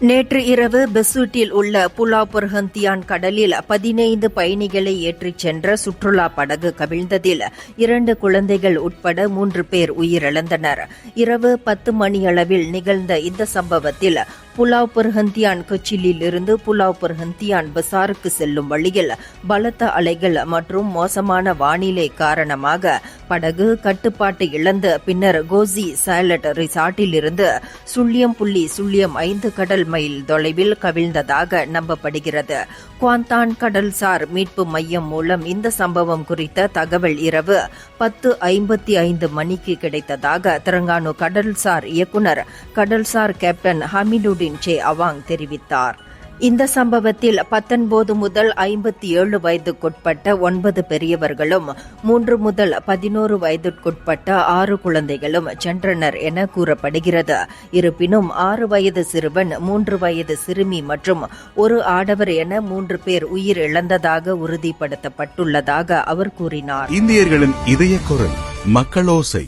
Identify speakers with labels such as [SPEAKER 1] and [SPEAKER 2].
[SPEAKER 1] நேற்று இரவு பெசூட்டில் உள்ள புலாவ் பர்ஹந்தியான் கடலில் 15 பயணிகளை ஏற்றிச் சென்ற சுற்றுலா படகு கவிழ்ந்ததில் 2 குழந்தைகள் உட்பட 3 பேர் உயிரிழந்தனர். இரவு 10 மணியளவில் நிகழ்ந்த இந்த சம்பவத்தில் புலாவ் பர்ஹந்தியான் கொச்சிலில் இருந்து புலாவ் பர்ஹந்தியான் பசாருக்கு செல்லும் வழியில் பலத்த அலைகள் மற்றும் மோசமான வானிலை காரணமாக படகு கட்டுப்பாட்டு இழந்து பின்னர் கோசி சாலட் ரிசார்ட்டில் இருந்து 0.05 கடல் மைல் தொலைவில் கவிழ்ந்ததாக நம்பப்படுகிறது. குவாந்தான் கடல்சார் மீட்பு மையம் மூலம் இந்த சம்பவம் குறித்த தகவல் இரவு 10:55 மணிக்கு கிடைத்ததாக தெலங்கானா கடல்சார் இயக்குநர் கடல்சார் கேப்டன் ஹமீதுடின் ஜே அவாங் தெரிவித்தார். இந்த சம்பவத்தில் 19 முதல் 57 வயதுக்குட்பட்ட 9 பெரியவர்களும் 3 முதல் 11 வயதுக்குட்பட்ட 6 குழந்தைகளும் சென்றனர் என கூறப்படுகிறது. இருப்பினும் 6 வயது சிறுவன், 3 வயது சிறுமி மற்றும் ஒரு ஆடவர் என 3 பேர் உயிரிழந்ததாக உறுதிப்படுத்தப்பட்டுள்ளதாக அவர் கூறினார்.
[SPEAKER 2] இந்தியர்களின் இதய குரல் மக்களோசை.